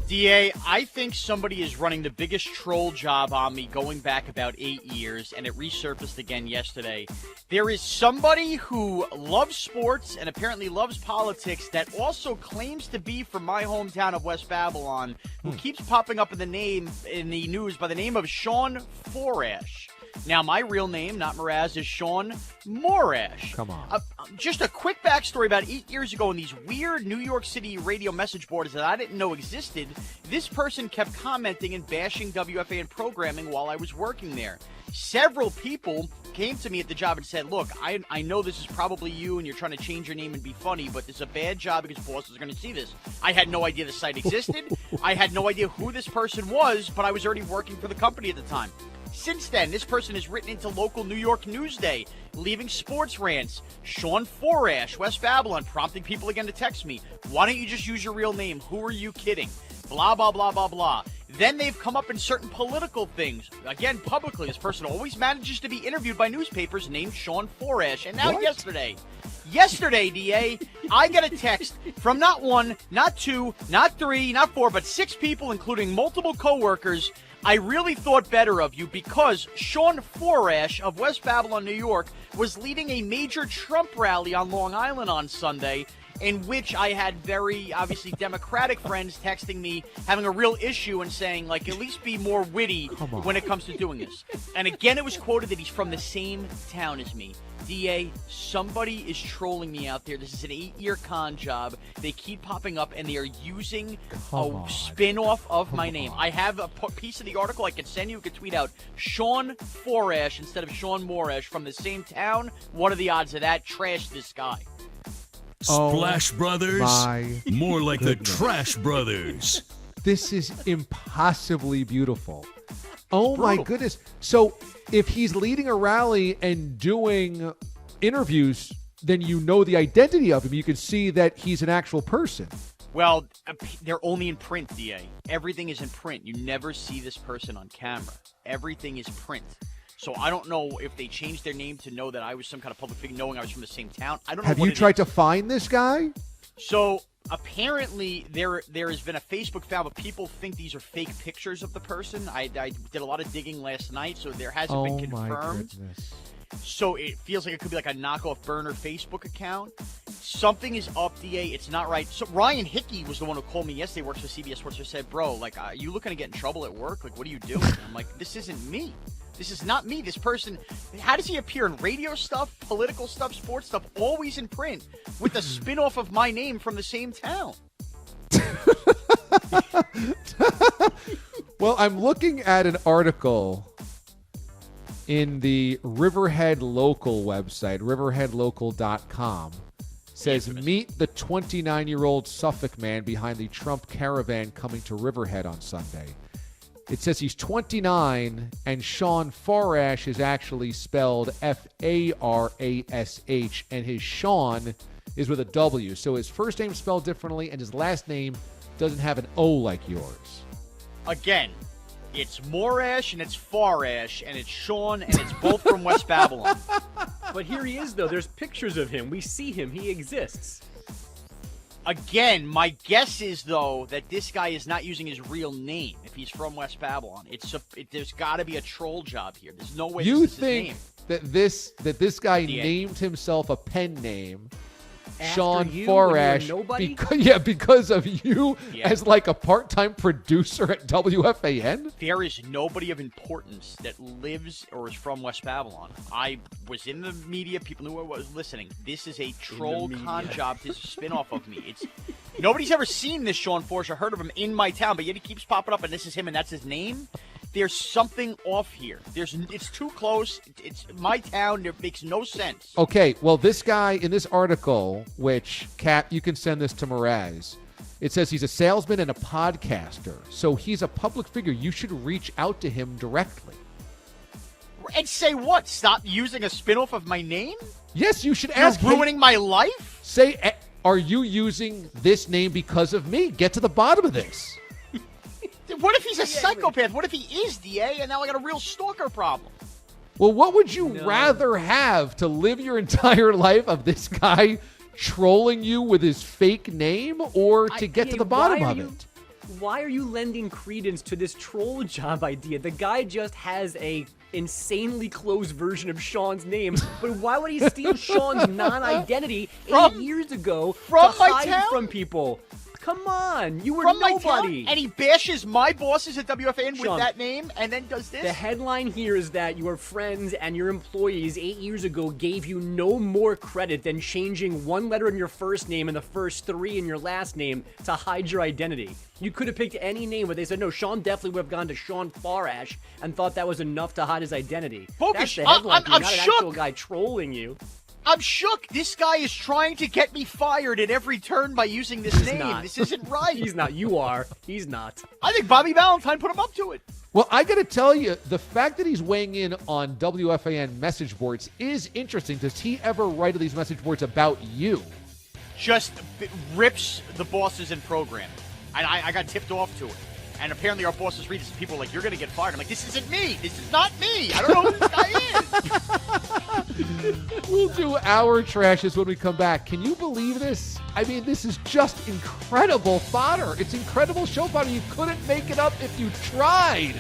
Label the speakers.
Speaker 1: DA, I think somebody is running the biggest troll job on me going back about 8 years, and it resurfaced again yesterday. There is somebody who loves sports and apparently loves politics that also claims to be from my hometown of West Babylon, who keeps popping up in the news by the name of Sean Forash. Now, my real name, not Mraz, is Sean Morash.
Speaker 2: Come on.
Speaker 1: Just a quick backstory. About 8 years ago, in these weird New York City radio message boards that I didn't know existed, this person kept commenting and bashing WFAN programming while I was working there. Several people came to me at the job and said, look, I know this is probably you and you're trying to change your name and be funny, but it's a bad job because bosses are going to see this. I had no idea the site existed. I had no idea who this person was, but I was already working for the company at the time. Since then, this person has written into local New York Newsday, leaving sports rants. Sean Forash, West Babylon, prompting people again to text me. Why don't you just use your real name? Who are you kidding? Blah, blah, blah, blah, blah. Then they've come up in certain political things. Again, publicly, this person always manages to be interviewed by newspapers named Sean Forash. And now yesterday, DA, I get a text from not one, not two, not three, not four, but 6 people, including multiple coworkers. I really thought better of you because Sean Forash of West Babylon, New York, was leading a major Trump rally on Long Island on Sunday, in which I had very, obviously, Democratic friends texting me, having a real issue and saying, like, at least be more witty when it comes to doing this. And again, it was quoted that he's from the same town as me. DA, somebody is trolling me out there. This is an 8-year con job. They keep popping up, and they are using a spin-off of my name. I have a piece of the article I can send you. You can tweet out Sean Forash instead of Sean Morash from the same town. What are the odds of that? Trash this guy.
Speaker 3: Splash Brothers? More like the Trash Brothers.
Speaker 2: This is impossibly beautiful. Oh, my goodness. So if he's leading a rally and doing interviews, then you know the identity of him. You can see that he's an actual person.
Speaker 1: Well, they're only in print, DA. Everything is in print. You never see this person on camera. Everything is print. So I don't know if they changed their name to know that I was some kind of public figure, knowing I was from the same town. I don't know.
Speaker 2: Have you tried to find this guy?
Speaker 1: So apparently there has been a Facebook found, but people think these are fake pictures of the person. I did a lot of digging last night, so there hasn't been confirmed.
Speaker 2: My goodness.
Speaker 1: So it feels like it could be like a knockoff burner Facebook account. Something is up, DA. It's not right. So Ryan Hickey was the one who called me yesterday, works for CBS Sports, and said, bro, like, are you looking to get in trouble at work? Like, what are you doing? I'm like, this isn't me. This is not me. This person, how does he appear in radio stuff, political stuff, sports stuff, always in print with the spin-off of my name from the same town?
Speaker 2: Well, I'm looking at an article in the Riverhead Local website, riverheadlocal.com. Says, meet the 29-year-old Suffolk man behind the Trump caravan coming to Riverhead on Sunday. It says he's 29, and Sean Forash is actually spelled F-A-R-A-S-H, and his Sean is with a W. So his first name is spelled differently, and his last name doesn't have an O like yours.
Speaker 1: Again, it's Morash and it's Forash, and it's Sean, and it's both from West Babylon.
Speaker 4: But here he is, though. There's pictures of him. We see him. He exists.
Speaker 1: Again, my guess is, though, that this guy is not using his real name if he's from West Babylon. There's got to be a troll job here. There's no way
Speaker 2: you
Speaker 1: this is
Speaker 2: think
Speaker 1: his name.
Speaker 2: that this guy named himself a pen name,
Speaker 4: After
Speaker 2: Sean
Speaker 4: you,
Speaker 2: Forash,
Speaker 4: nobody?
Speaker 2: because of you as like a part-time producer at WFAN?
Speaker 1: There is nobody of importance that lives or is from West Babylon. I was in the media. People knew I was listening. This is a troll con job. This is a spin-off of me. Nobody's ever seen this Sean Forash or heard of him in my town, but yet he keeps popping up, and this is him, and that's his name. There's something off here. It's too close. It's my town. It makes no sense.
Speaker 2: Okay, well, this guy in this article, which, Kat, you can send this to Mraz, it says he's a salesman and a podcaster. So he's a public figure. You should reach out to him directly.
Speaker 1: And say what? Stop using a spinoff of my name?
Speaker 2: Yes, you should ask him.
Speaker 1: You're ruining my life?
Speaker 2: Say, are you using this name because of me? Get to the bottom of this.
Speaker 1: What if he's a psychopath? What if he is, DA, and now I got a real stalker problem?
Speaker 2: Well, what would you rather have, to live your entire life of this guy trolling you with his fake name, or to get to the bottom of it?
Speaker 4: Why are you lending credence to this troll job idea? The guy just has a insanely close version of Sean's name, but why would he steal Sean's non-identity 8 years ago to hide from people? Come on, you were nobody.
Speaker 1: And he bashes my bosses at WFAN with that name and then does this?
Speaker 4: The headline here is that your friends and your employees 8 years ago gave you no more credit than changing one letter in your first name and the first 3 in your last name to hide your identity. You could have picked any name, but they said, no, Sean definitely would have gone to Sean Farash and thought that was enough to hide his identity. That's the headline,
Speaker 1: I'm
Speaker 4: not an
Speaker 1: shook.
Speaker 4: actual guy trolling you.
Speaker 1: I'm shook. This guy is trying to get me fired at every turn by using this name.
Speaker 4: Not.
Speaker 1: This isn't right.
Speaker 4: He's not. You are. He's not.
Speaker 1: I think Bobby Valentine put him up to it.
Speaker 2: Well, I got to tell you, the fact that he's weighing in on WFAN message boards is interesting. Does he ever write to these message boards about you?
Speaker 1: Just rips the bosses in programming. I got tipped off to it. And apparently our bosses read this and people are like, you're going to get fired. I'm like, this isn't me. This is not me. I don't know who this guy is.
Speaker 2: We'll do our trashes when we come back. Can you believe this? I mean, this is just incredible fodder. It's incredible show fodder. You couldn't make it up if you tried.